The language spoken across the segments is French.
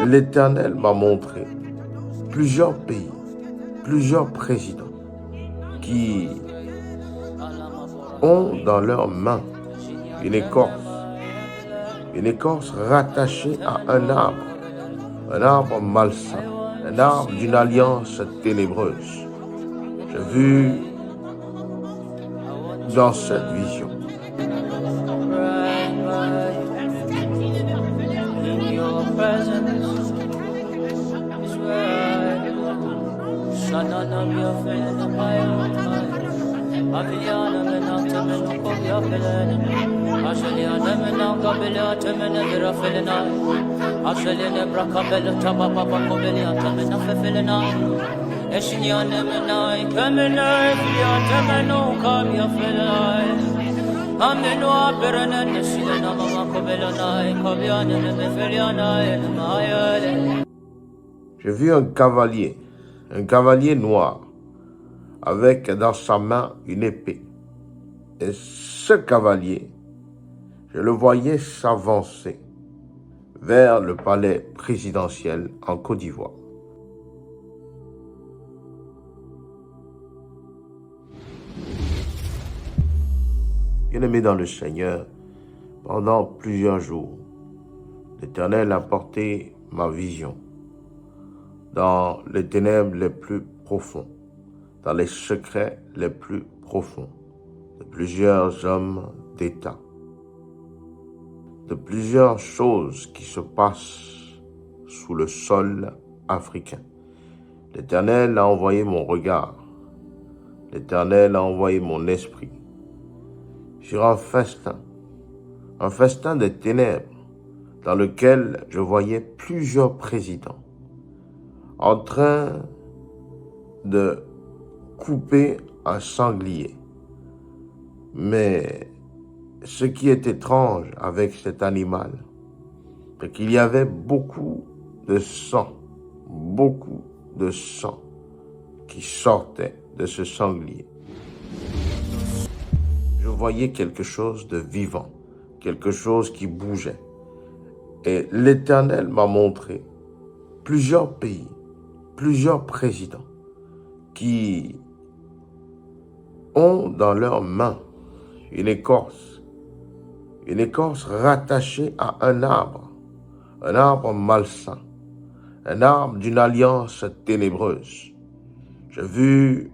L'Éternel m'a montré plusieurs pays, plusieurs présidents qui ont dans leurs mains une écorce rattachée à un arbre malsain, un arbre d'une alliance ténébreuse. J'ai vu dans cette vision j'ai vu un cavalier noir, avec dans sa main une épée. Et ce cavalier, je le voyais s'avancer vers le palais présidentiel en Côte d'Ivoire. Bien-aimé dans le Seigneur, pendant plusieurs jours, l'Éternel a porté ma vision dans les ténèbres les plus profonds, dans les secrets les plus profonds de plusieurs hommes d'État, de plusieurs choses qui se passent sous le sol africain. L'Éternel a envoyé mon regard, l'Éternel a envoyé mon esprit sur un festin des ténèbres dans lequel je voyais plusieurs présidents en train de couper un sanglier. Mais ce qui est étrange avec cet animal, c'est qu'il y avait beaucoup de sang qui sortait de ce sanglier. Je voyais quelque chose de vivant, quelque chose qui bougeait. Et l'Éternel m'a montré plusieurs pays, plusieurs présidents qui ont dans leurs mains une écorce rattachée à un arbre malsain, un arbre d'une alliance ténébreuse. J'ai vu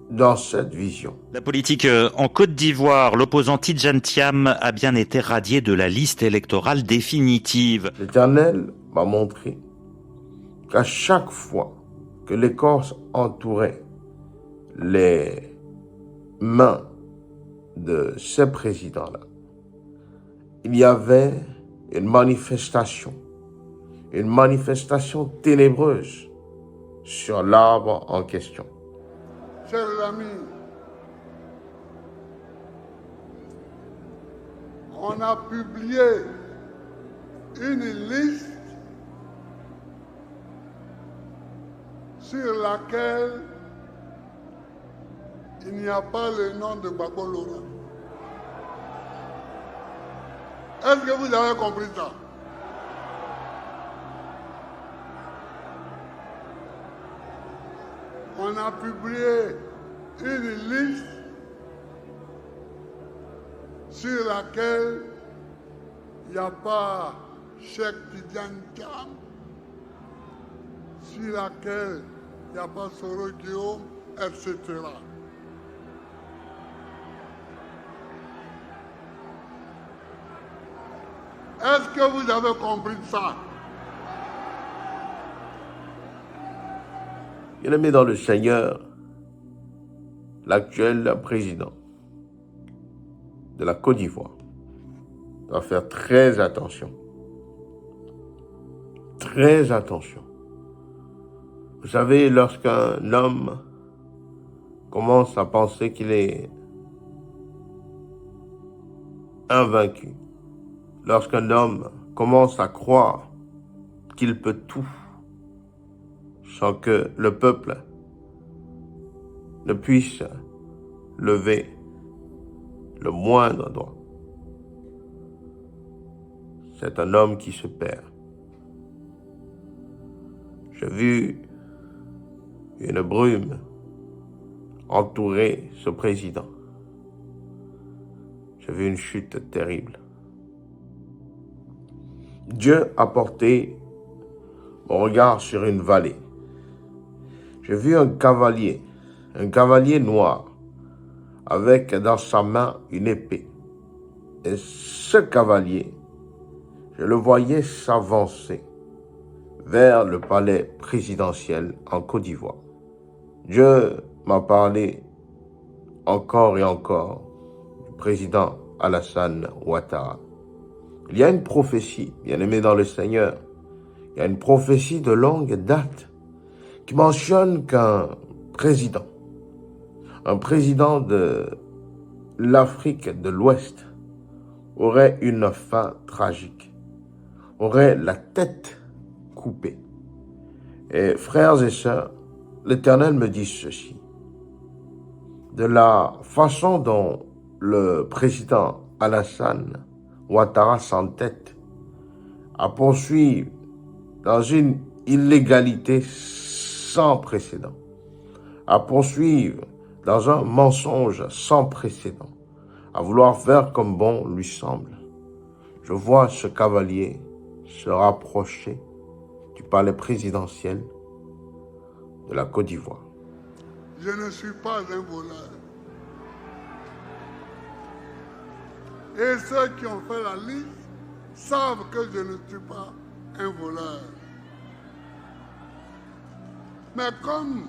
dans cette vision. La politique en Côte d'Ivoire, l'opposant Tidjane Thiam a bien été radié de la liste électorale définitive. L'Éternel m'a montré qu'à chaque fois que l'écorce entourait les mains de ces présidents-là, il y avait une manifestation ténébreuse sur l'arbre en question. Chers amis, on a publié une liste sur laquelle il n'y a pas le nom de Gbagbo Laurent. Est-ce que vous avez compris ça? On a publié une liste sur laquelle il n'y a pas Cheikh Tidjane Thiam, sur laquelle il n'y a pas Soro Guillaume, etc. Est-ce que vous avez compris ça? Bien-aimé dans le Seigneur, l'actuel président de la Côte d'Ivoire doit faire très attention. Très attention. Vous savez, lorsqu'un homme commence à penser qu'il est invaincu, lorsqu'un homme commence à croire qu'il peut tout, sans que le peuple ne puisse lever le moindre doigt, c'est un homme qui se perd. J'ai vu une brume entourer ce président. J'ai vu une chute terrible. Dieu a porté mon regard sur une vallée. J'ai vu un cavalier noir, avec dans sa main une épée. Et ce cavalier, je le voyais s'avancer vers le palais présidentiel en Côte d'Ivoire. Dieu m'a parlé encore et encore du président Alassane Ouattara. Il y a une prophétie, bien-aimé dans le Seigneur, il y a une prophétie de longue date qui mentionne qu'un président de l'Afrique de l'Ouest aurait une fin tragique, aurait la tête coupée. Et frères et sœurs, l'Éternel me dit ceci. De la façon dont le président Alassane Ouattara s'entête à poursuivre dans une illégalité sans précédent, à poursuivre dans un mensonge sans précédent, à vouloir faire comme bon lui semble. Je vois ce cavalier se rapprocher du palais présidentiel de la Côte d'Ivoire. Je ne suis pas un voleur. Et ceux qui ont fait la liste savent que je ne suis pas un voleur. Mais comme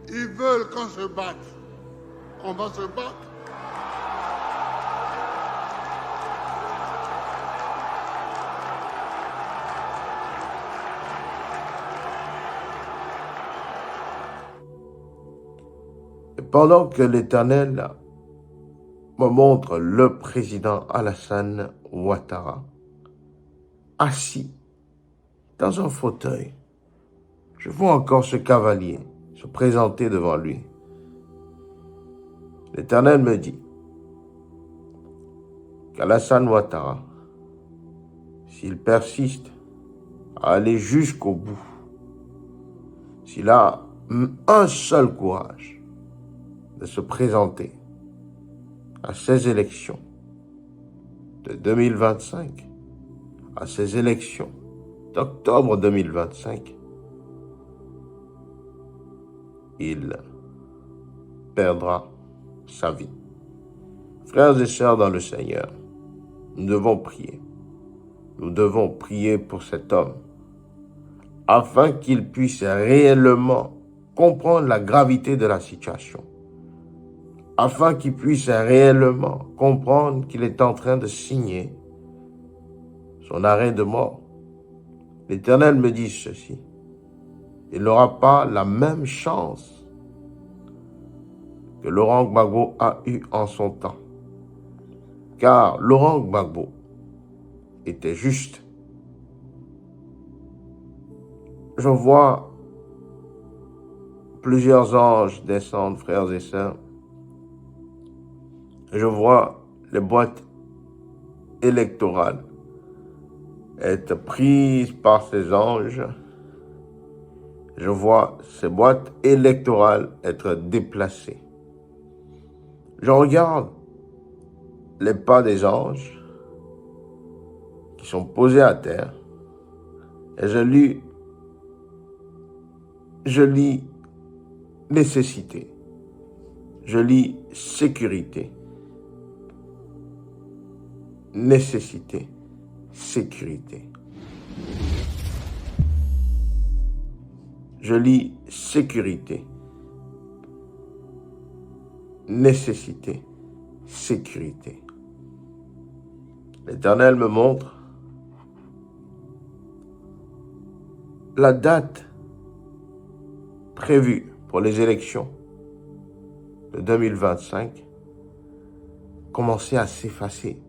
ils veulent qu'on se batte, on va se battre. Et pendant que l'Éternel me montre le président Alassane Ouattara assis dans un fauteuil, je vois encore ce cavalier se présenter devant lui. L'Éternel me dit qu'Alassane Ouattara, s'il persiste à aller jusqu'au bout, s'il a un seul courage de se présenter à ces élections de 2025, à ces élections d'octobre 2025, il perdra sa vie. Frères et sœurs dans le Seigneur, nous devons prier. Nous devons prier pour cet homme afin qu'il puisse réellement comprendre la gravité de la situation, afin qu'il puisse réellement comprendre qu'il est en train de signer son arrêt de mort. L'Éternel me dit ceci. Il n'aura pas la même chance que Laurent Gbagbo a eu en son temps. Car Laurent Gbagbo était juste. Je vois plusieurs anges descendre, frères et sœurs. Je vois les boîtes électorales être prises par ces anges. Je vois ces boîtes électorales être déplacées. Je regarde les pas des anges qui sont posés à terre et je lis nécessité, je lis sécurité, nécessité, sécurité. Je lis sécurité, nécessité, sécurité. L'Éternel me montre la date prévue pour les élections de 2025 commencer à s'effacer.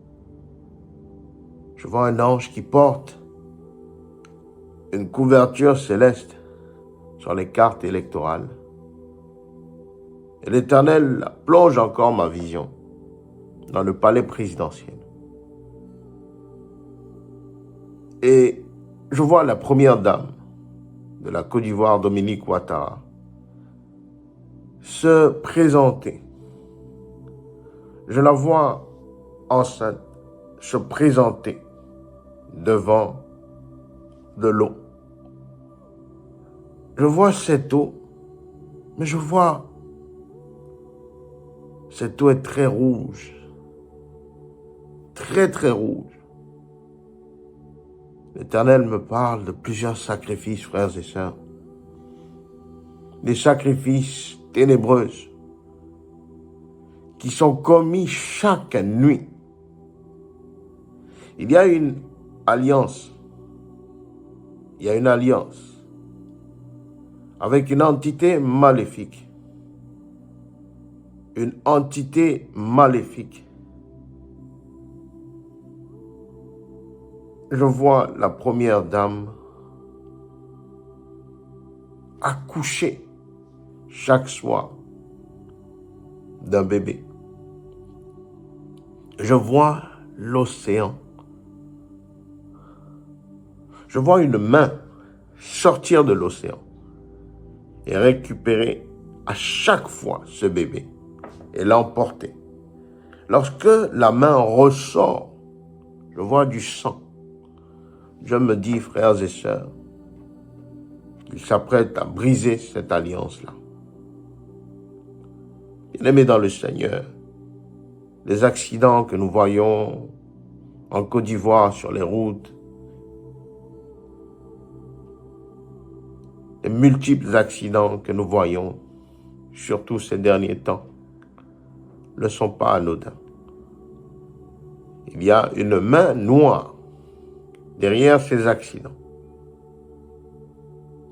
Je vois un ange qui porte une couverture céleste sur les cartes électorales. Et l'Éternel plonge encore ma vision dans le palais présidentiel. Et je vois la première dame de la Côte d'Ivoire, Dominique Ouattara, se présenter. Je la vois enceinte se présenter devant de l'eau. Je vois cette eau, mais je vois cette eau est très rouge, très très rouge. L'Éternel me parle de plusieurs sacrifices, frères et sœurs. Des sacrifices ténébreux qui sont commis chaque nuit. Il y a une alliance. Il y a une alliance avec une entité maléfique. Une entité maléfique. Je vois la première dame accoucher chaque soir d'un bébé. Je vois l'océan. Je vois une main sortir de l'océan et récupérer à chaque fois ce bébé et l'emporter. Lorsque la main ressort, je vois du sang. Je me dis, frères et sœurs, qu'il s'apprête à briser cette alliance-là. Bien-aimés dans le Seigneur, les accidents que nous voyons en Côte d'Ivoire sur les routes, les multiples accidents que nous voyons, surtout ces derniers temps, ne sont pas anodins. Il y a une main noire derrière ces accidents.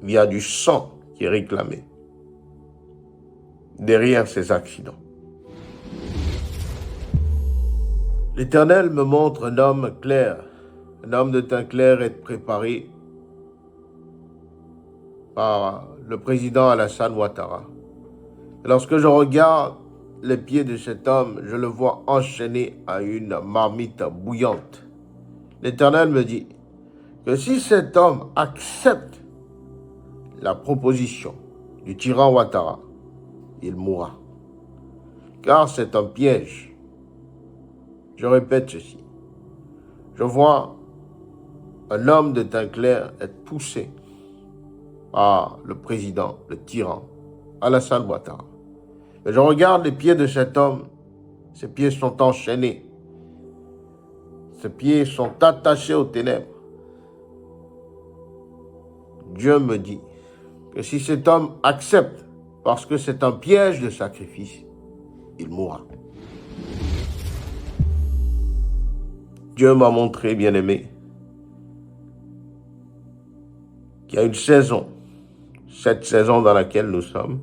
Il y a du sang qui est réclamé derrière ces accidents. L'Éternel me montre un homme clair, un homme de teint clair être préparé par le président Alassane Ouattara. Et lorsque je regarde les pieds de cet homme, je le vois enchaîné à une marmite bouillante. L'Éternel me dit que si cet homme accepte la proposition du tyran Ouattara, il mourra. Car c'est un piège. Je répète ceci. Je vois un homme de teint clair être poussé par le président, le tyran, Alassane Ouattara. Et je regarde les pieds de cet homme. Ses pieds sont enchaînés. Ses pieds sont attachés aux ténèbres. Dieu me dit que si cet homme accepte, parce que c'est un piège de sacrifice, il mourra. Dieu m'a montré, bien-aimé, qu'il y a une saison, cette saison dans laquelle nous sommes,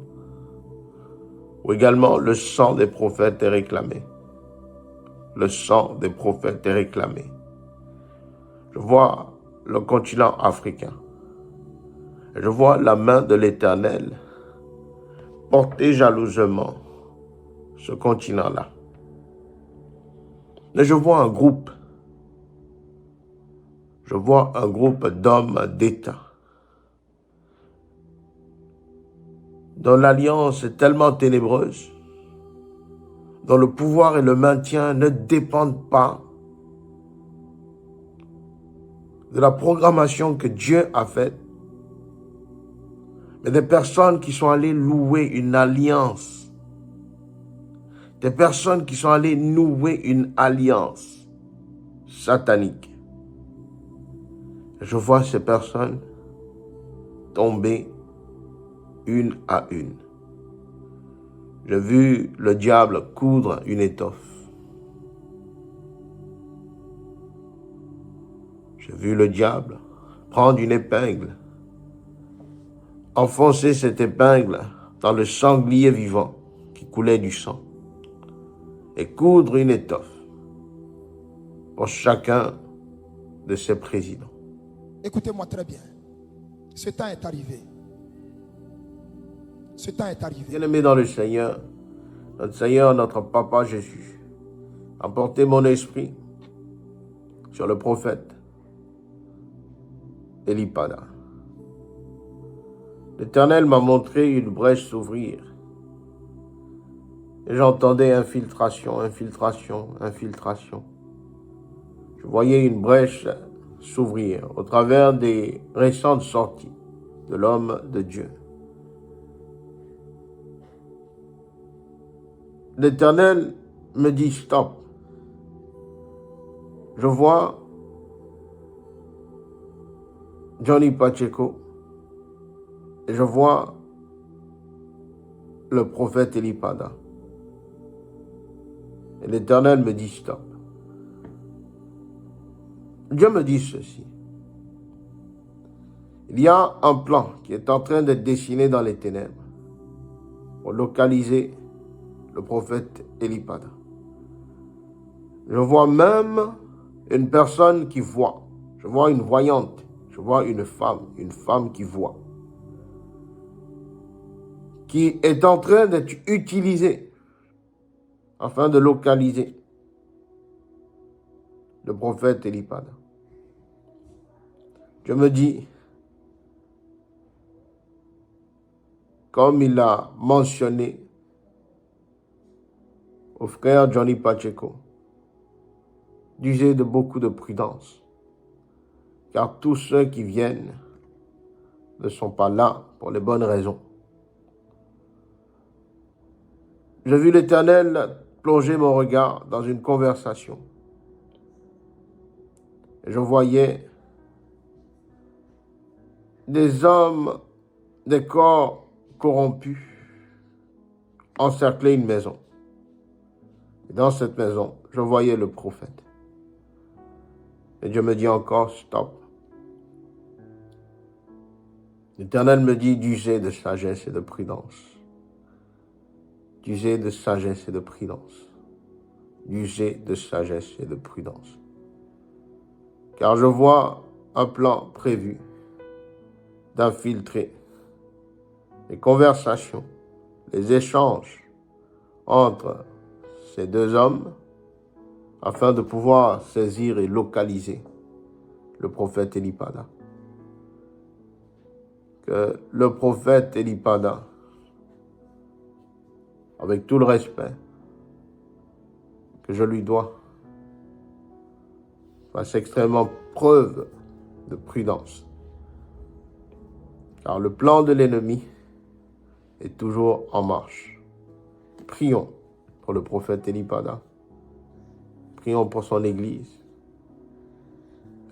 où également le sang des prophètes est réclamé. Le sang des prophètes est réclamé. Je vois le continent africain. Je vois la main de l'Éternel porter jalousement ce continent-là. Mais je vois un groupe. Je vois un groupe d'hommes d'État dont l'alliance est tellement ténébreuse, dont le pouvoir et le maintien ne dépendent pas de la programmation que Dieu a faite, mais des personnes qui sont allées louer une alliance, des personnes qui sont allées nouer une alliance satanique. Je vois ces personnes tomber une à une. J'ai vu le diable coudre une étoffe. J'ai vu le diable prendre une épingle, enfoncer cette épingle dans le sanglier vivant qui coulait du sang et coudre une étoffe pour chacun de ses présidents. Écoutez-moi très bien. Ce temps est arrivé. Ce temps est arrivé. Bien-aimé dans le Seigneur, notre Papa Jésus, a porté mon esprit sur le prophète Elipada. L'Éternel m'a montré une brèche s'ouvrir. Et j'entendais infiltration, infiltration, infiltration. Je voyais une brèche s'ouvrir au travers des récentes sorties de l'homme de Dieu. L'Éternel me dit stop. Je vois Johnny Pacheco et je vois le prophète Elipada. Et l'Éternel me dit stop. Dieu me dit ceci. Il y a un plan qui est en train d'être dessiné dans les ténèbres pour localiser le prophète Elipada. Je vois même une personne qui voit. Je vois une voyante. Je vois une femme qui voit, qui est en train d'être utilisée afin de localiser le prophète Elipada. Je me dis, comme il a mentionné au frère Johnny Pacheco, d'user de beaucoup de prudence, car tous ceux qui viennent ne sont pas là pour les bonnes raisons. J'ai vu l'Éternel plonger mon regard dans une conversation. Et je voyais des hommes, des corps corrompus encercler une maison. Et dans cette maison, je voyais le prophète. Et Dieu me dit encore, stop. L'Éternel me dit d'user de sagesse et de prudence. D'user de sagesse et de prudence. D'user de sagesse et de prudence. Car je vois un plan prévu d'infiltrer les conversations, les échanges entre ces deux hommes afin de pouvoir saisir et localiser le prophète Elipada. Que le prophète Elipada, avec tout le respect que je lui dois, fasse extrêmement preuve de prudence. Car le plan de l'ennemi est toujours en marche. Prions pour le prophète Elipada. Prions pour son Église.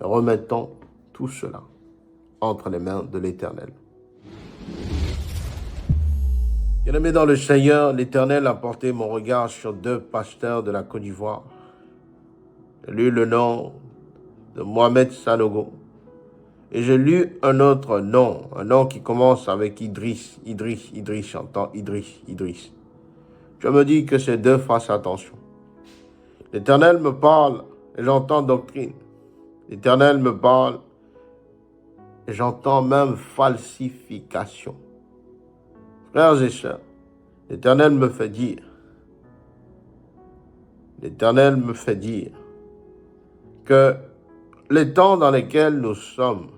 Et remettons tout cela entre les mains de l'Éternel. Bien-aimé dans le Seigneur, l'Éternel a porté mon regard sur deux pasteurs de la Côte d'Ivoire. J'ai lu le nom de Mohamed Sanogo. Et j'ai lu un autre nom, un nom qui commence avec Idriss, j'entends Idriss. Je me dis que ces deux fassent attention. L'Éternel me parle et j'entends doctrine. L'Éternel me parle et j'entends même falsification. Frères et sœurs, l'Éternel me fait dire que les temps dans lesquels nous sommes,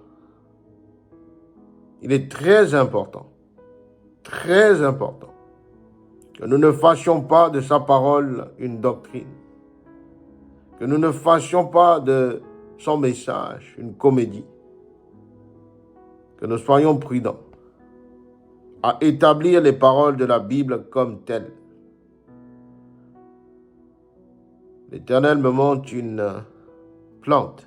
il est très important que nous ne fassions pas de sa parole une doctrine, que nous ne fassions pas de son message une comédie, que nous soyons prudents à établir les paroles de la Bible comme telles. L'Éternel me montre une plante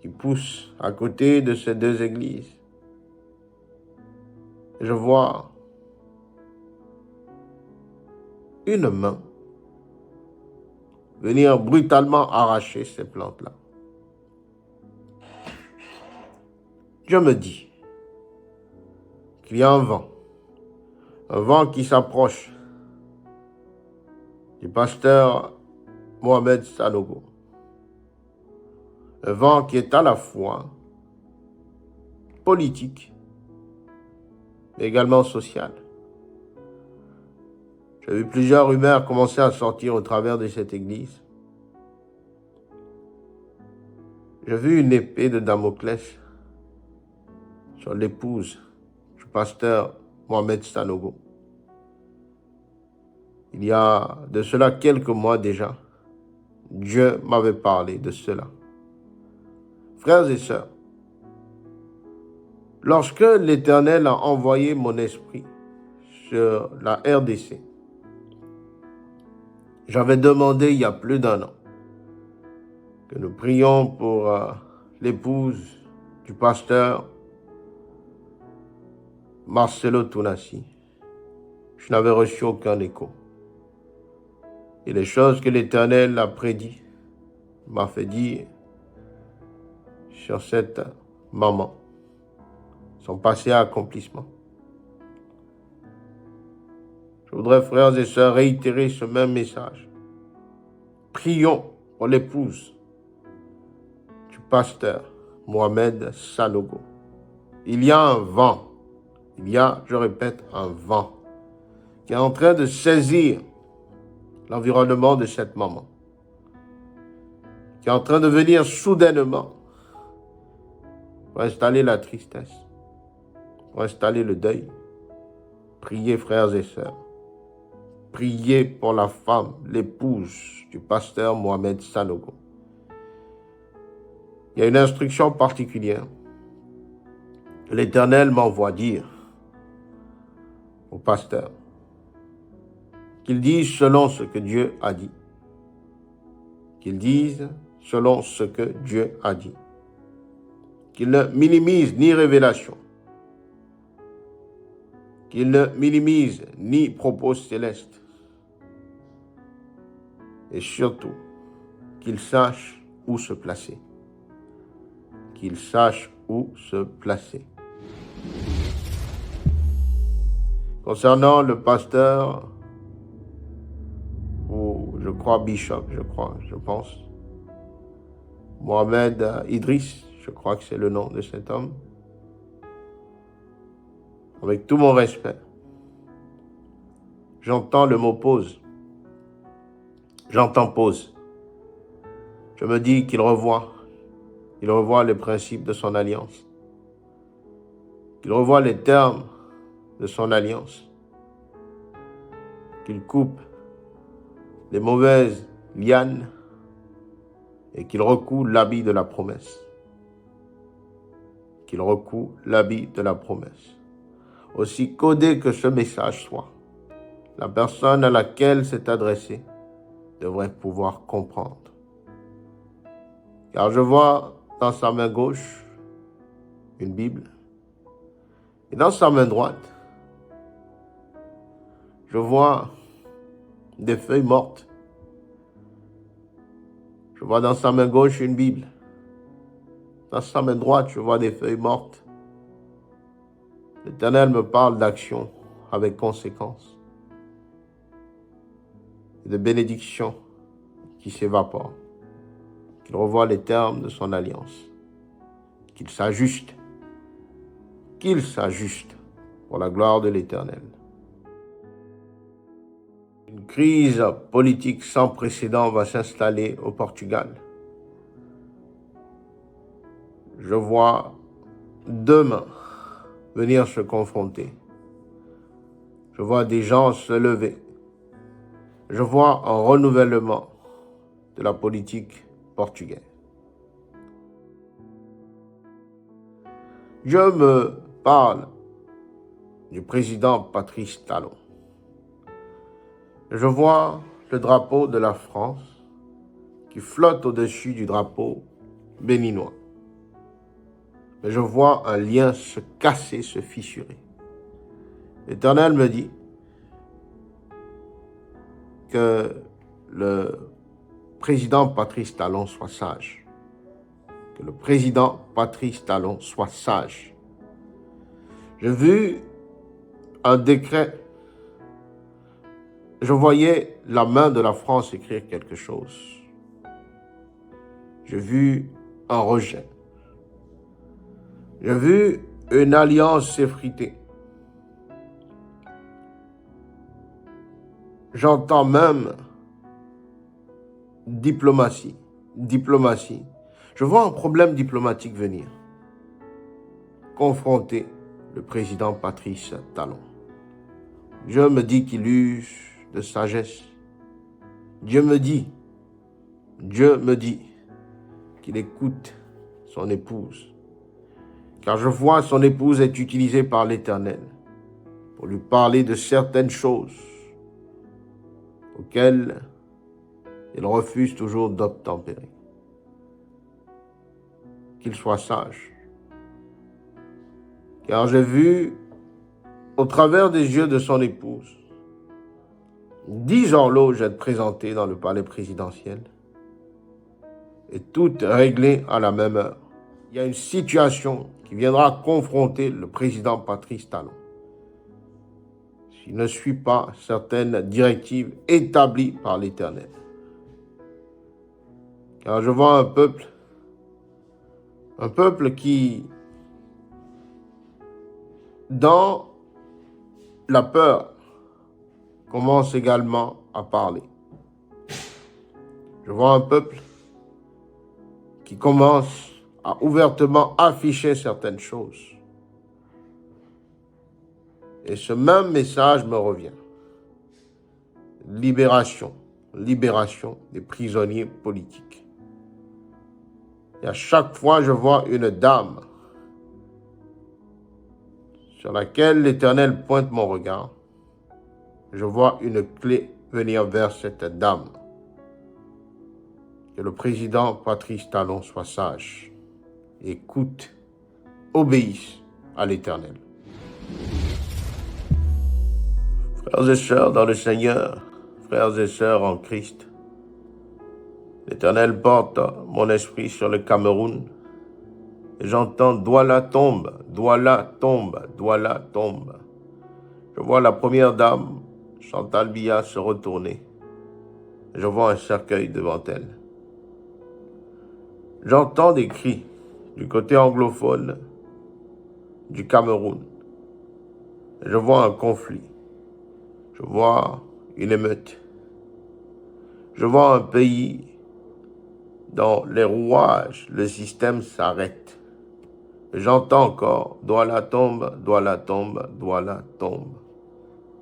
qui pousse à côté de ces deux églises. Je vois une main venir brutalement arracher ces plantes-là. Je me dis qu'il y a un vent qui s'approche du pasteur Mohamed Sanogo. Un vent qui est à la fois politique, mais également social. J'ai vu plusieurs rumeurs commencer à sortir au travers de cette église. J'ai vu une épée de Damoclès sur l'épouse du pasteur Mohamed Sanogo. Il y a de cela quelques mois déjà, Dieu m'avait parlé de cela. Frères et sœurs, lorsque l'Éternel a envoyé mon esprit sur la RDC, j'avais demandé il y a plus d'1 an que nous prions pour l'épouse du pasteur Marcelo Tounassi. Je n'avais reçu aucun écho. Et les choses que l'Éternel a prédit m'a fait dire sur cette maman sont passées à accomplissement. Je voudrais, frères et sœurs, réitérer ce même message. Prions pour l'épouse du pasteur Mohamed Sanogo. Il y a un vent, je répète, un vent qui est en train de saisir l'environnement de cette maman, qui est en train de venir soudainement pour installer la tristesse, pour installer le deuil. Priez, frères et sœurs. Priez pour la femme, l'épouse du pasteur Mohamed Sanogo. Il y a une instruction particulière que l'Éternel m'envoie dire au pasteur, qu'il dise selon ce que Dieu a dit. Qu'il dise selon ce que Dieu a dit. Qu'il ne minimise ni révélation. Qu'il ne minimise ni propos célestes. Et surtout, qu'il sache où se placer. Qu'il sache où se placer. Concernant le pasteur, ou je crois Bishop, je pense, Mohamed Idriss, je crois que c'est le nom de cet homme, avec tout mon respect, j'entends le mot pause. J'entends pause. Je me dis qu'il revoit les principes de son alliance, qu'il revoit les termes de son alliance, qu'il coupe les mauvaises lianes et qu'il recoue l'habit de la promesse. Qu'il recoue l'habit de la promesse. Aussi codé que ce message soit, la personne à laquelle c'est adressé devrait pouvoir comprendre. Car je vois dans sa main gauche une Bible et dans sa main droite, je vois des feuilles mortes. Je vois dans sa main gauche une Bible. Dans sa main droite, je vois des feuilles mortes. L'Éternel me parle d'action avec conséquence. De bénédictions qui s'évaporent. Qu'il revoie les termes de son alliance. Qu'il s'ajuste. Qu'il s'ajuste pour la gloire de l'Éternel. Une crise politique sans précédent va s'installer au Portugal. Je vois deux mains venir se confronter. Je vois des gens se lever. Je vois un renouvellement de la politique portugaise. Je me parle du président Patrice Talon. Je vois le drapeau de la France qui flotte au-dessus du drapeau béninois. Mais je vois un lien se casser, se fissurer. L'Éternel me dit que le président Patrice Talon soit sage. Que le président Patrice Talon soit sage. J'ai vu un décret. Je voyais la main de la France écrire quelque chose. J'ai vu un rejet. J'ai vu une alliance s'effriter. J'entends même diplomatie. Je vois un problème diplomatique venir, confronter le président Patrice Talon. Dieu me dit qu'il use de sagesse. Dieu me dit qu'il écoute son épouse. Car je vois son épouse est utilisée par l'Éternel pour lui parler de certaines choses auxquelles il refuse toujours d'obtempérer. Qu'il soit sage. Car j'ai vu, au travers des yeux de son épouse, 10 horloges être présentées dans le palais présidentiel et toutes réglées à la même heure. Il y a une situation qui viendra confronter le président Patrice Talon s'il ne suit pas certaines directives établies par l'Éternel. Car je vois un peuple qui, dans la peur, commence également à parler. Je vois un peuple qui commence à ouvertement afficher certaines choses. Et ce même message me revient. Libération des prisonniers politiques. Et à chaque fois, je vois une dame sur laquelle l'Éternel pointe mon regard. Je vois une clé venir vers cette dame. Que le président Patrice Talon soit sage, écoute, obéisse à l'Éternel. Frères et sœurs dans le Seigneur, frères et sœurs en Christ, l'Éternel porte mon esprit sur le Cameroun et j'entends « Douala tombe, Douala tombe, Douala tombe ». Je vois la première dame, Chantal Biya, se retourner. Je vois un cercueil devant elle. J'entends des cris du côté anglophone du Cameroun. Je vois un conflit. Je vois une émeute. Je vois un pays dont les rouages, le système s'arrête. J'entends encore « Douala tombe, Douala tombe, Douala tombe ».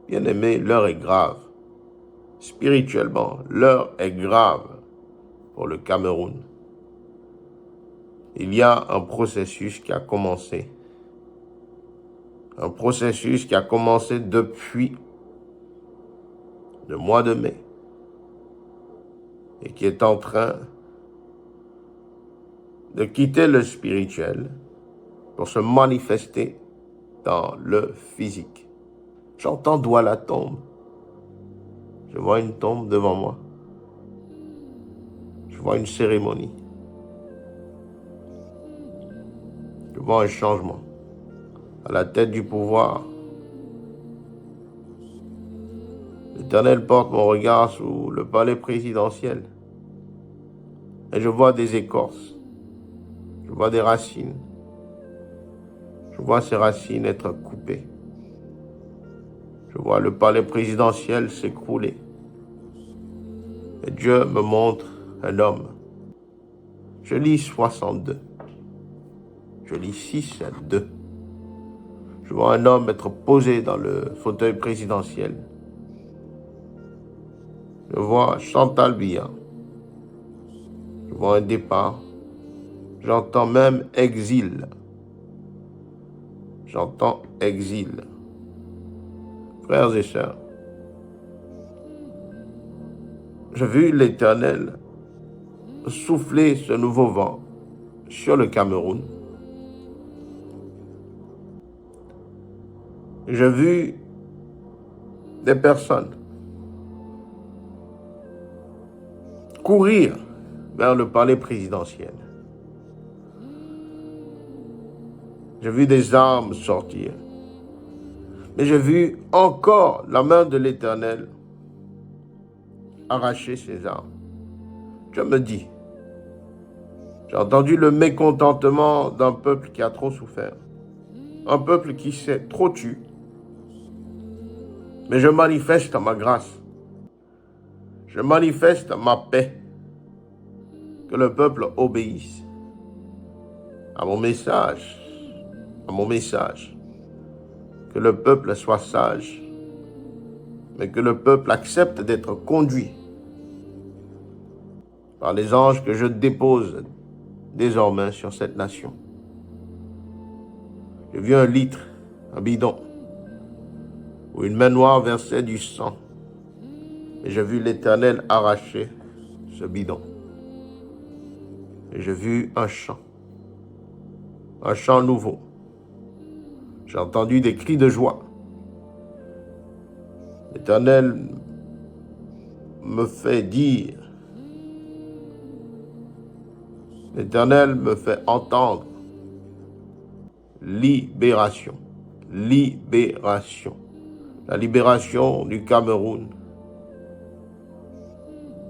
Bien-aimés, l'heure est grave. Spirituellement, l'heure est grave pour le Cameroun. Il y a un processus qui a commencé. Un processus qui a commencé depuis le mois de mai et qui est en train de quitter le spirituel pour se manifester dans le physique. J'entends Douala tombe. Je vois une tombe devant moi. Je vois une cérémonie. Je vois un changement à la tête du pouvoir. L'Éternel porte mon regard sous le palais présidentiel et je vois des écorces. Je vois des racines. Je vois ces racines être coupées. Je vois le palais présidentiel s'écrouler. Et Dieu me montre un homme. Je lis 62. Je lis 6 à 2. Je vois un homme être posé dans le fauteuil présidentiel. Je vois Chantal Biya. Je vois un départ. J'entends même exil. J'entends exil. Frères et sœurs, j'ai vu l'Éternel souffler ce nouveau vent sur le Cameroun. J'ai vu des personnes courir vers le palais présidentiel. J'ai vu des armes sortir. Mais j'ai vu encore la main de l'Éternel arracher ses armes. Je me dis, j'ai entendu le mécontentement d'un peuple qui a trop souffert. Un peuple qui s'est trop tué. Mais je manifeste ma grâce. Je manifeste ma paix. Que le peuple obéisse. à mon message, que le peuple soit sage, mais que le peuple accepte d'être conduit par les anges que je dépose désormais sur cette nation. J'ai vu un litre, un bidon, où une main noire versait du sang. Et j'ai vu l'Éternel arracher ce bidon. Et j'ai vu un chant nouveau. J'ai entendu des cris de joie. L'Éternel me fait dire, l'Éternel me fait entendre libération, libération, la libération du Cameroun.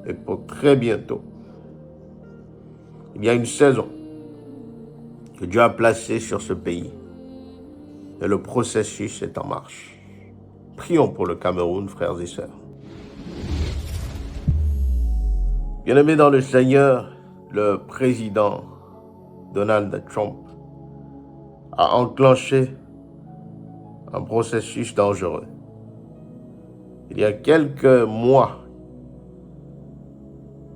Et pour très bientôt, il y a une saison que Dieu a placée sur ce pays. Et le processus est en marche. Prions pour le Cameroun, frères et sœurs. Bien-aimés dans le Seigneur, le président Donald Trump a enclenché un processus dangereux. Il y a quelques mois,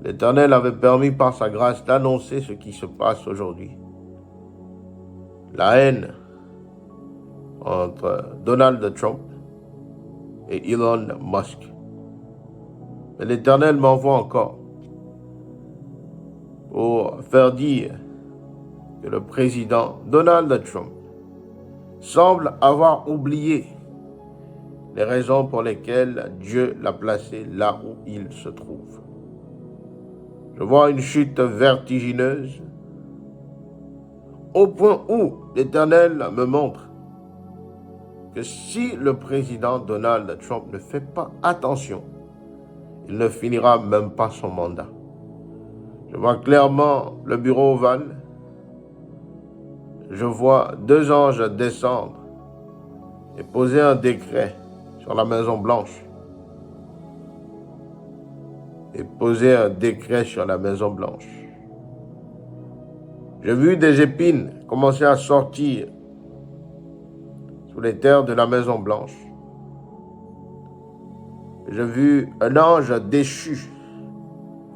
l'Éternel avait permis par sa grâce d'annoncer ce qui se passe aujourd'hui. La haine entre Donald Trump et Elon Musk. Mais l'Éternel m'envoie encore pour faire dire que le président Donald Trump semble avoir oublié les raisons pour lesquelles Dieu l'a placé là où il se trouve. Je vois une chute vertigineuse au point où l'Éternel me montre que si le président Donald Trump ne fait pas attention, il ne finira même pas son mandat. Je vois clairement le bureau ovale. Je vois 2 anges descendre et poser un décret sur la Maison Blanche. J'ai vu des épines commencer à sortir sous les terres de la Maison Blanche. J'ai vu un ange déchu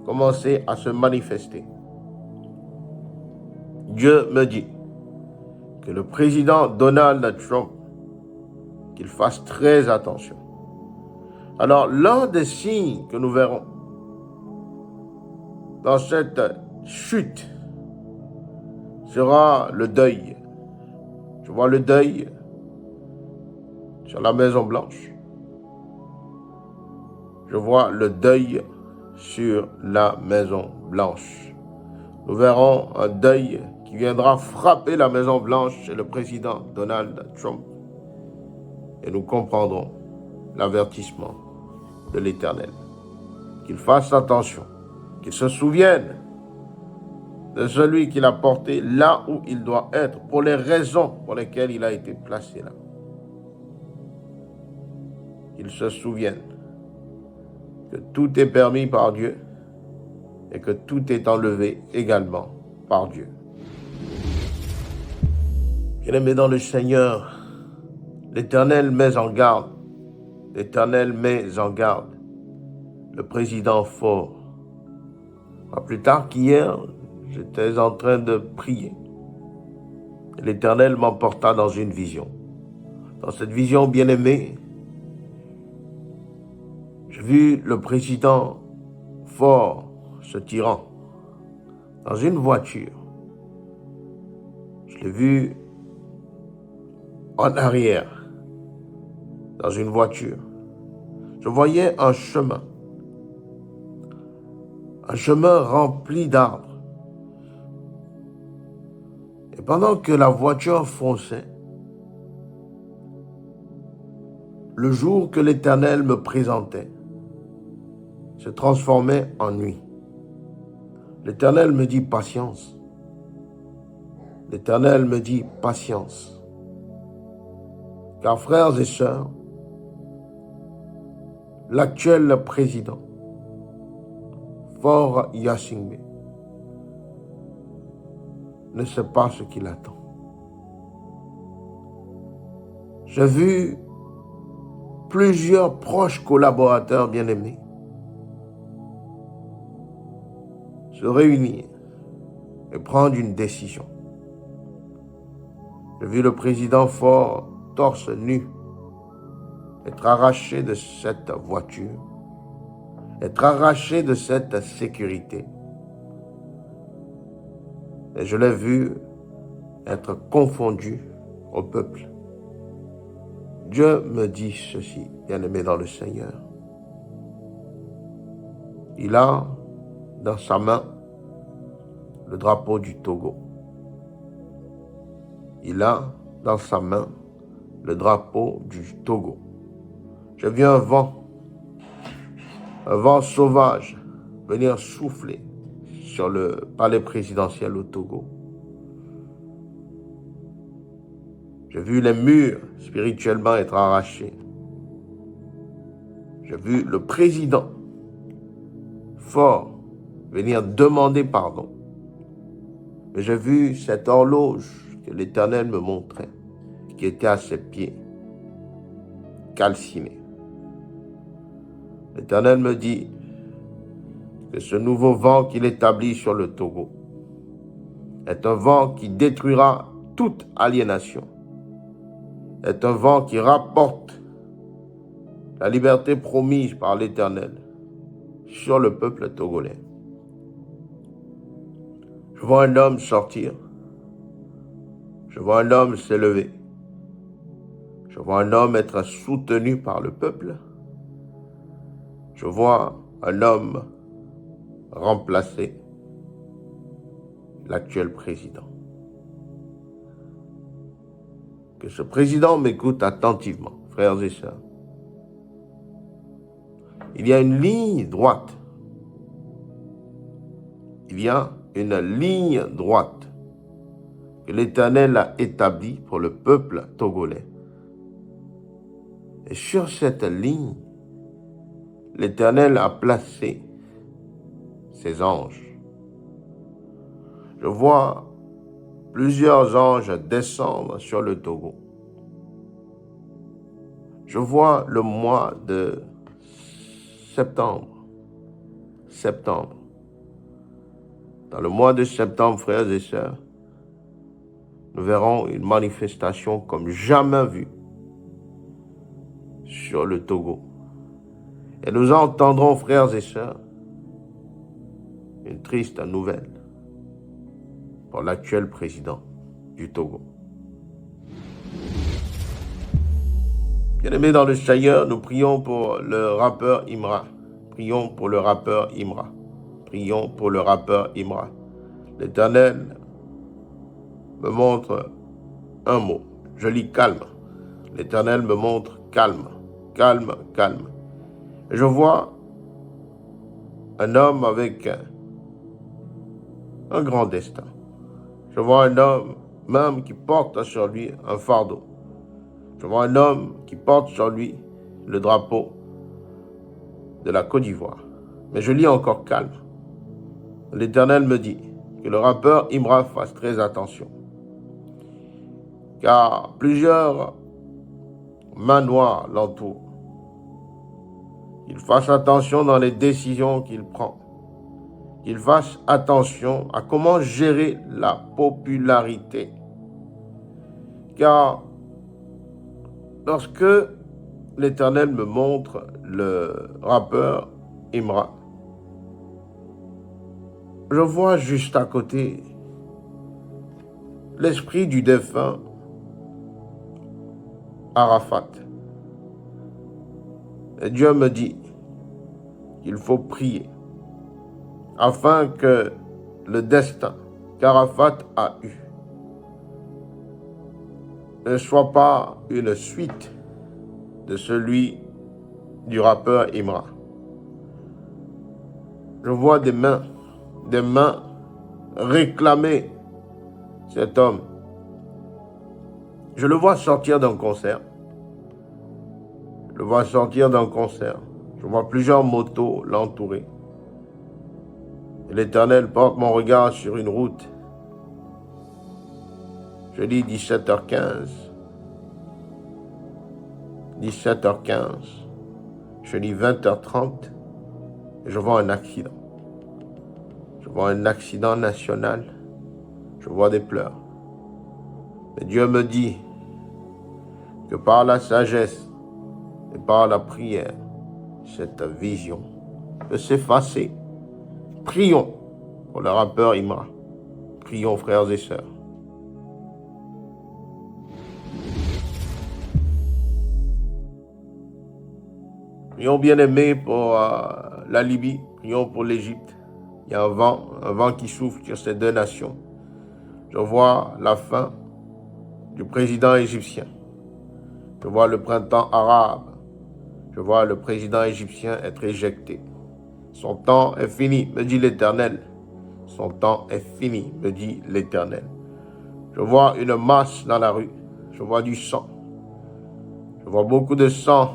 commencer à se manifester. Dieu me dit que le président Donald Trump, qu'il fasse très attention. Alors, l'un des signes que nous verrons dans cette chute sera le deuil. Je vois le deuil sur la Maison Blanche. Je vois le deuil sur la Maison Blanche. Nous verrons un deuil qui viendra frapper la Maison Blanche et le président Donald Trump. Et nous comprendrons l'avertissement de l'Éternel. Qu'il fasse attention, qu'il se souvienne de celui qu'il a porté là où il doit être, pour les raisons pour lesquelles il a été placé là. Qu'il se souvienne que tout est permis par Dieu et que tout est enlevé également par Dieu. Bien-aimés dans le Seigneur, l'Éternel met en garde. L'Éternel met en garde le président fort. Pas plus tard qu'hier, j'étais en train de prier. L'Éternel m'emporta dans une vision. Dans cette vision, bien-aimée, j'ai vu le président fort, ce tyran, dans une voiture. Je l'ai vu en arrière, dans une voiture. Je voyais un chemin rempli d'arbres. Et pendant que la voiture fonçait, le jour que l'Éternel me présentait se transformait en nuit. L'Éternel me dit patience. L'Éternel me dit patience. Car frères et sœurs, l'actuel président, Faure Gnassingbé, ne sait pas ce qui l'attend. J'ai vu plusieurs proches collaborateurs bien-aimés se réunir et prendre une décision. J'ai vu le président Ford, torse nu, être arraché de cette voiture, être arraché de cette sécurité. Et je l'ai vu être confondu au peuple. Dieu me dit ceci, bien-aimé dans le Seigneur. Il a dans sa main le drapeau du Togo. Il a dans sa main le drapeau du Togo. J'ai vu un vent sauvage venir souffler sur le palais présidentiel au Togo. J'ai vu les murs spirituellement être arrachés. J'ai vu le président fort venir demander pardon. Mais j'ai vu cette horloge que l'Éternel me montrait, qui était à ses pieds, calcinée. L'Éternel me dit que ce nouveau vent qu'il établit sur le Togo est un vent qui détruira toute aliénation, est un vent qui rapporte la liberté promise par l'Éternel sur le peuple togolais. Je vois un homme sortir, je vois un homme s'élever, je vois un homme être soutenu par le peuple, je vois un homme remplacer l'actuel président. Que ce président m'écoute attentivement, frères et sœurs. Il y a une ligne droite. Il y a une ligne droite que l'Éternel a établie pour le peuple togolais. Et sur cette ligne, l'Éternel a placé ses anges. Je vois plusieurs anges descendre sur le Togo. Je vois le mois de septembre. Dans le mois de septembre, frères et sœurs, nous verrons une manifestation comme jamais vue sur le Togo. Et nous entendrons, frères et sœurs, une triste nouvelle pour l'actuel président du Togo. Bien-aimés dans le Seigneur, nous prions pour le rappeur Imra. Prions pour le rappeur Imra. Prions pour le rappeur Imra. L'Éternel me montre un mot. Je lis calme. L'Éternel me montre calme. Calme, calme. Et je vois un homme avec un grand destin. Je vois un homme même qui porte sur lui un fardeau. Je vois un homme qui porte sur lui le drapeau de la Côte d'Ivoire. Mais je lis encore calme. L'Éternel me dit que le rappeur Imra fasse très attention. Car plusieurs mains noires l'entourent. Il fasse attention dans les décisions qu'il prend. Qu'il fasse attention à comment gérer la popularité. Car lorsque l'Éternel me montre le rappeur Imra, je vois juste à côté l'esprit du défunt Arafat. Et Dieu me dit qu'il faut prier afin que le destin qu'Arafat a eu ne soit pas une suite de celui du rappeur Imra. Je vois des mains réclamer cet homme. Je le vois sortir d'un concert. Je vois plusieurs motos l'entourer. Et l'Éternel porte mon regard sur une route Je lis 17h15. 17h15. Je lis 20h30. Et je vois un accident. Je vois un accident national. Je vois des pleurs. Mais Dieu me dit que par la sagesse et par la prière, cette vision peut s'effacer. Prions pour le rappeur Imra. Prions, frères et sœurs. Prions, bien-aimés, pour la Libye. Prions pour l'Égypte. Il y a un vent qui souffle sur ces deux nations. Je vois la fin du président égyptien. Je vois le printemps arabe. Je vois le président égyptien être éjecté. Son temps est fini, me dit l'Éternel. Son temps est fini, me dit l'Éternel. Je vois une masse dans la rue. Je vois du sang. Je vois beaucoup de sang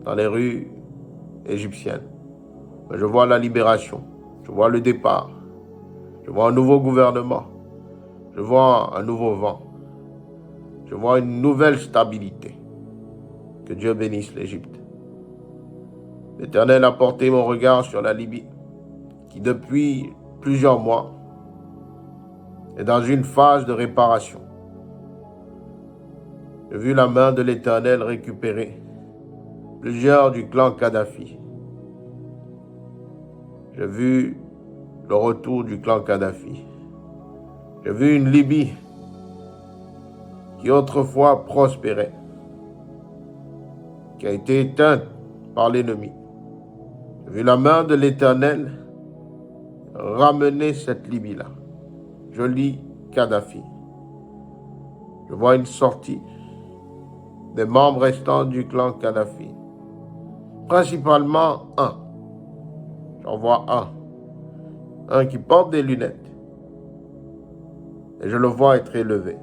dans les rues égyptiennes. Mais je vois la libération. Je vois le départ. Je vois un nouveau gouvernement. Je vois un nouveau vent. Je vois une nouvelle stabilité. Que Dieu bénisse l'Égypte. L'Éternel a porté mon regard sur la Libye, qui depuis plusieurs mois est dans une phase de réparation. J'ai vu la main de l'Éternel récupérer plusieurs du clan Kadhafi. J'ai vu le retour du clan Kadhafi. J'ai vu une Libye qui autrefois prospérait, qui a été éteinte par l'ennemi. J'ai vu la main de l'Éternel ramener cette Libye-là. Je lis Kadhafi. Je vois une sortie des membres restants du clan Kadhafi. Principalement un. J'en vois un. Un qui porte des lunettes. Et je le vois être élevé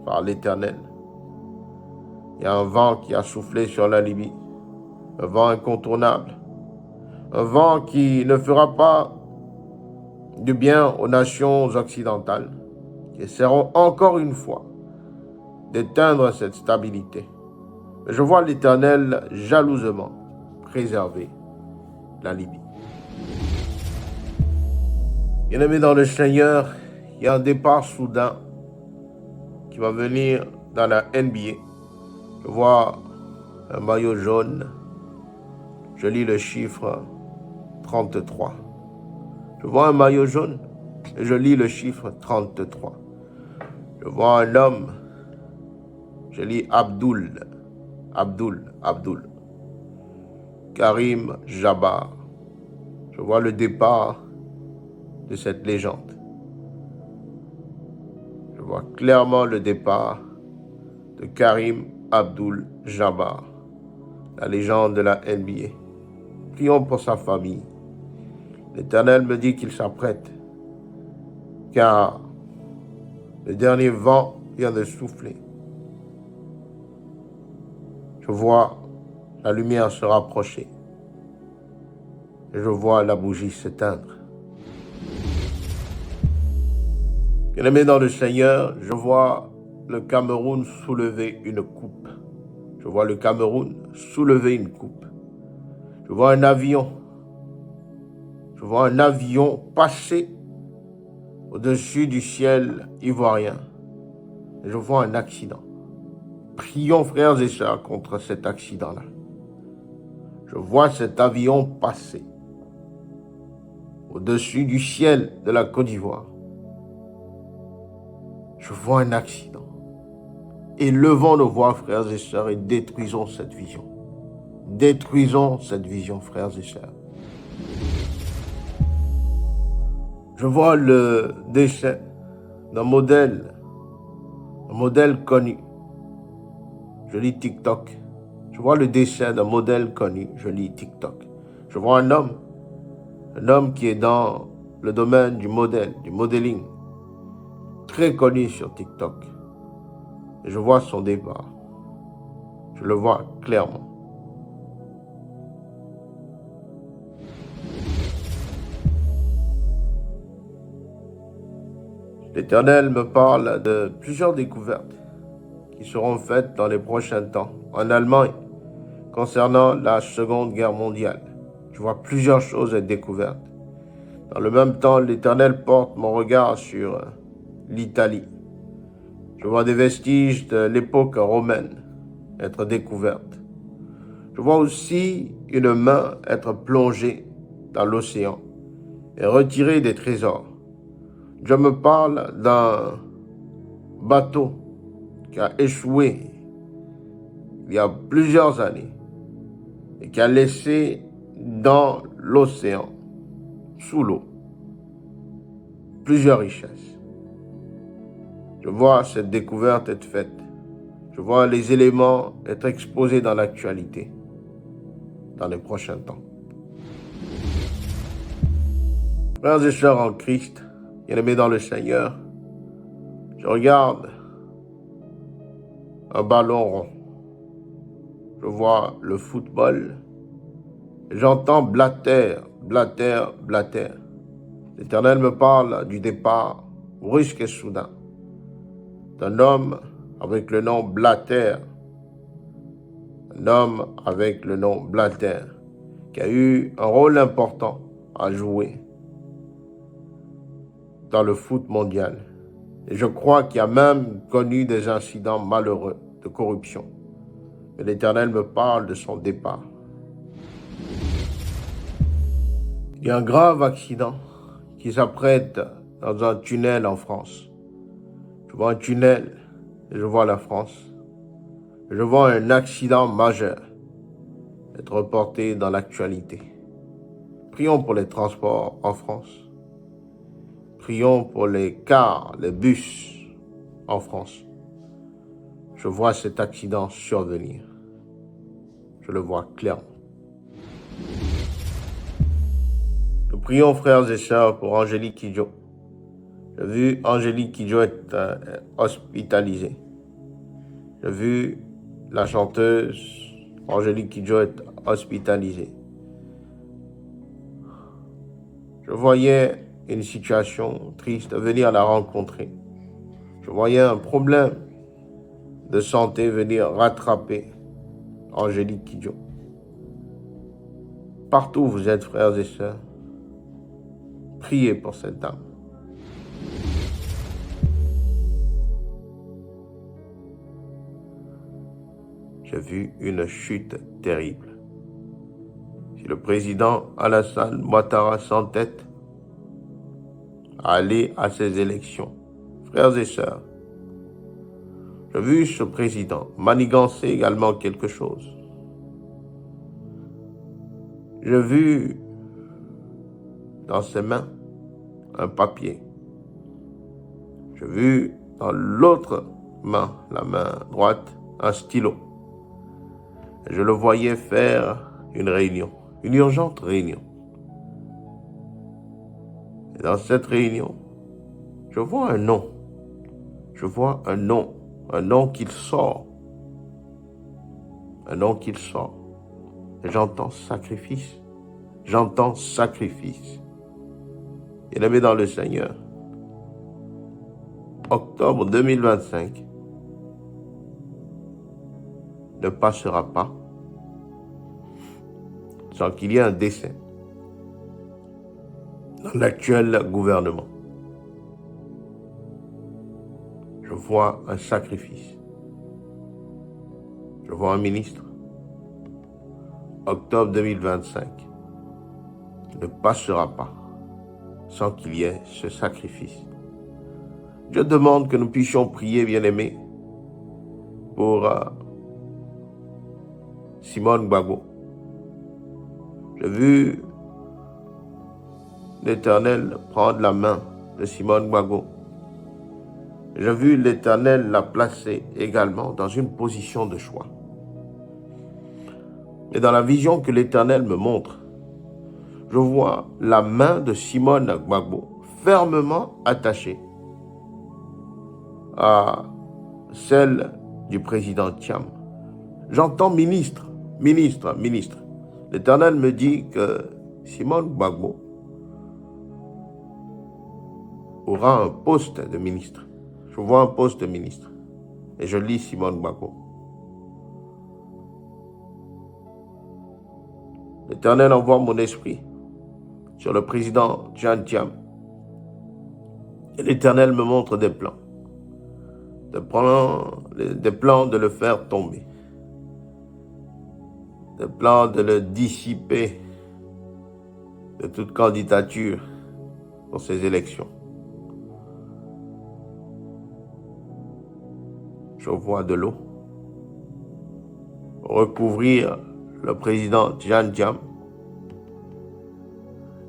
par l'Éternel. Il y a un vent qui a soufflé sur la Libye. Un vent incontournable. Un vent qui ne fera pas du bien aux nations occidentales, qui essaieront encore une fois d'éteindre cette stabilité. Mais je vois l'Éternel jalousement préserver la Libye. Bien-aimés dans le Seigneur, il y a un départ soudain qui va venir dans la NBA. Je vois un maillot jaune. Je lis le chiffre 33. Je vois un maillot jaune et je lis le chiffre 33. Je vois un homme. Je lis Abdul. Karim Jabbar. Je vois le départ de cette légende. Je vois clairement le départ de Karim Abdul Jabbar, la légende de la NBA. Prions pour sa famille. L'Éternel me dit qu'il s'apprête, car le dernier vent vient de souffler. Je vois la lumière se rapprocher. Et je vois la bougie s'éteindre. Bien-aimés dans le Seigneur, je vois le Cameroun soulever une coupe. Je vois le Cameroun soulever une coupe. Je vois un avion. Je vois un avion passer au-dessus du ciel ivoirien. Et je vois un accident. Prions, frères et sœurs, contre cet accident-là. Je vois cet avion passer au-dessus du ciel de la Côte d'Ivoire. Je vois un accident. Élevons nos voix, frères et sœurs, et détruisons cette vision. Détruisons cette vision, frères et sœurs. Je vois le décès d'un modèle connu. Je lis TikTok. Je vois le décès d'un modèle connu. Je lis TikTok. Je vois un homme qui est dans le domaine du modeling, très connu sur TikTok. Et je vois son départ. Je le vois clairement. L'Éternel me parle de plusieurs découvertes qui seront faites dans les prochains temps en Allemagne concernant la Seconde Guerre mondiale. Je vois plusieurs choses être découvertes. Dans le même temps, l'Éternel porte mon regard sur l'Italie. Je vois des vestiges de l'époque romaine être découvertes. Je vois aussi une main être plongée dans l'océan et retirer des trésors. Je me parle d'un bateau qui a échoué il y a plusieurs années et qui a laissé dans l'océan, sous l'eau, plusieurs richesses. Je vois cette découverte être faite. Je vois les éléments être exposés dans l'actualité, dans les prochains temps. Frères et sœurs en Christ, bien-aimés dans le Seigneur, je regarde un ballon rond. Je vois le football. J'entends Blatter, Blatter, Blatter. L'Éternel me parle du départ brusque et soudain d'un homme avec le nom Blatter. Un homme avec le nom Blatter qui a eu un rôle important à jouer dans le foot mondial. Et je crois qu'il a même connu des incidents malheureux de corruption. Mais l'Éternel me parle de son départ. Il y a un grave accident qui s'apprête dans un tunnel en France. Je vois un tunnel et je vois la France. Je vois un accident majeur être reporté dans l'actualité. Prions pour les transports en France. Prions pour les cars, les bus en France. Je vois cet accident survenir. Je le vois clairement. Nous prions, frères et sœurs, pour Angélique Kidjo. J'ai vu Angélique Kidjo être hospitalisée. J'ai vu la chanteuse Angélique Kidjo être hospitalisée. Je voyais une situation triste venir la rencontrer. Je voyais un problème de santé venir rattraper Angélique Kidjo. Partout où vous êtes, frères et sœurs, priez pour cette dame. J'ai vu une chute terrible. Si le président Alassane Ouattara s'entête à aller à ces élections, frères et sœurs, j'ai vu ce président manigancer également quelque chose. J'ai vu dans ses mains un papier. J'ai vu dans l'autre main, la main droite, un stylo. Et je le voyais faire une réunion, une urgente réunion. Et dans cette réunion, je vois un nom. Je vois un nom qu'il sort. Un nom qu'il sort. Et j'entends sacrifice. J'entends sacrifice. Bien-aimé dans le Seigneur, octobre 2025 ne passera pas sans qu'il y ait un décès dans l'actuel gouvernement. Je vois un sacrifice. Je vois un ministre. Octobre 2025 ne passera pas sans qu'il y ait ce sacrifice. Je demande que nous puissions prier, bien-aimés, pour Simone Gbagbo. J'ai vu l'Éternel prendre la main de Simone Gbagbo. J'ai vu l'Éternel la placer également dans une position de choix. Et dans la vision que l'Éternel me montre, je vois la main de Simone Gbagbo fermement attachée à celle du président Thiam. J'entends ministre. L'Éternel me dit que Simone Gbagbo aura un poste de ministre. Je vois un poste de ministre. Et je lis Simone Gbagbo. L'Éternel envoie mon esprit sur le président Jean Thiam. Et l'Éternel me montre des plans. Des plans de le faire tomber. Des plans de le dissiper de toute candidature pour ces élections. Je vois de l'eau recouvrir le président Jean Thiam.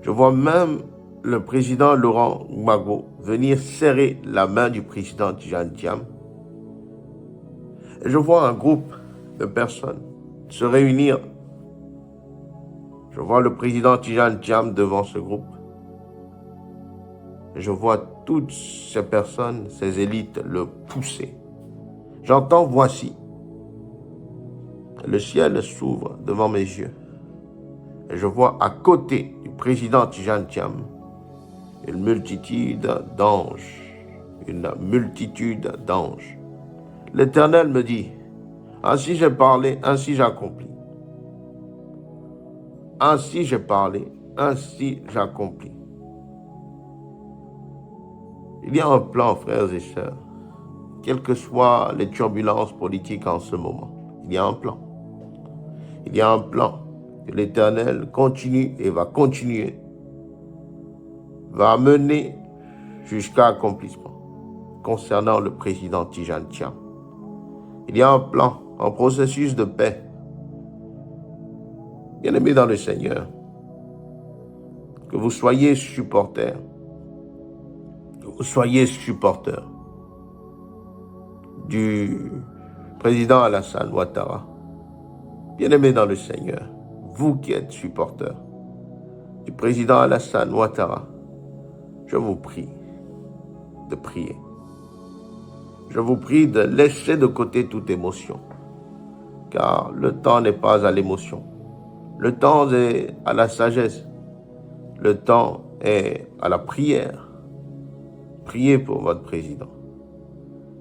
Je vois même le président Laurent Gbagbo venir serrer la main du président Jean Thiam. Et je vois un groupe de personnes se réunir. Je vois le président Jean Thiam devant ce groupe. Et je vois toutes ces personnes, ces élites le pousser. J'entends voici. Le ciel s'ouvre devant mes yeux. Et je vois à côté du président Jean Thiam une multitude d'anges. Une multitude d'anges. L'Éternel me dit, ainsi j'ai parlé, ainsi j'accomplis. Ainsi j'ai parlé, ainsi j'accomplis. Il y a un plan, frères et sœurs. Quelles que soient les turbulences politiques en ce moment, il y a un plan. Il y a un plan que l'Éternel continue et va continuer, va mener jusqu'à accomplissement concernant le président Jean Thiam. Il y a un plan, un processus de paix. Bien-aimés dans le Seigneur, que vous soyez supporters, du président Alassane Ouattara. Bien-aimés dans le Seigneur, vous qui êtes supporters du président Alassane Ouattara, je vous prie de prier. Je vous prie de laisser de côté toute émotion, car le temps n'est pas à l'émotion. Le temps est à la sagesse. Le temps est à la prière. Priez pour votre président,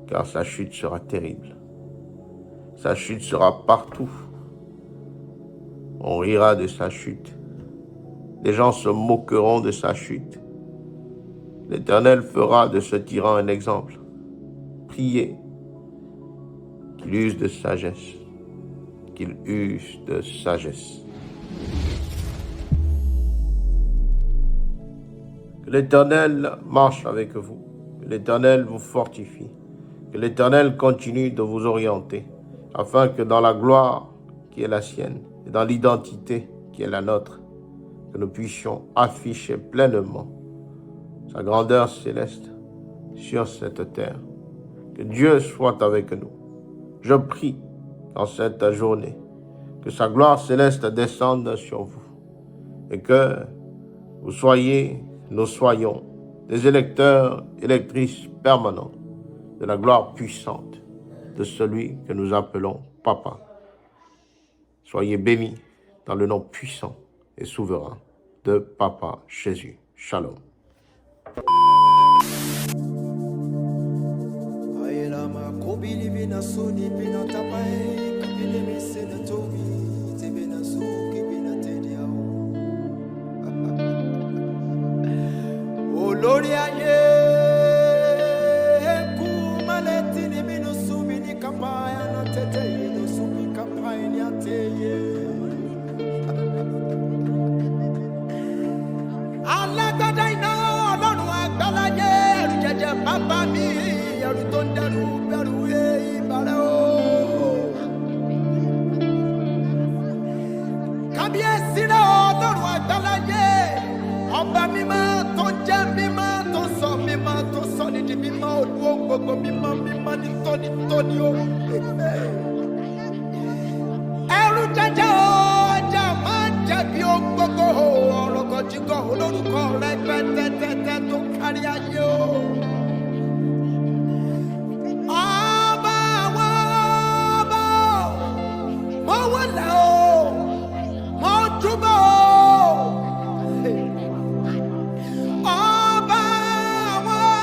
car sa chute sera terrible. Sa chute sera partout. On rira de sa chute. Les gens se moqueront de sa chute. L'Éternel fera de ce tyran un exemple. Priez qu'il use de sagesse. Qu'il use de sagesse. Que l'Éternel marche avec vous. Que l'Éternel vous fortifie. Que l'Éternel continue de vous orienter, afin que dans la gloire qui est la sienne, et dans l'identité qui est la nôtre, que nous puissions afficher pleinement sa grandeur céleste sur cette terre. Que Dieu soit avec nous. Je prie en cette journée que sa gloire céleste descende sur vous et que nous soyons des électeurs, électrices permanents de la gloire puissante de celui que nous appelons Papa. Soyez bénis dans le nom puissant et souverain de Papa Jésus. Shalom. Olórí ayé kú maleti ni mi no sumi ni kapaya na tete ye no sumi kapaya ni ateye. Alágbádá iná Ọlọ́run àgbáláyé ẹ̀rù jẹjẹ bàbá mi ẹ̀rù tó ń dẹrù bẹ̀rù ìbàrẹ̀ o. Kábíyèsí rẹ̀ Ọlọ́run àgbáláyé ọba mímọ́ tó jẹ́ mímọ́ tó sọ ní di mímọ́ olúwo gbogbo mímọ́ ní tóní o. Ẹ̀rù jẹjẹ ọjà máa ń jẹ̀bi ohun gbogbo ọ̀rọ̀ kọ̀jíkọ̀ olórúkọ rẹ̀ pẹ́tẹ́tẹ́tẹ́ tó kárí ayé o. Ọba àwọn ọba mo wọlé o mo túbọ̀ o. Ọba àwọn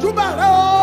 júbà rẹ o.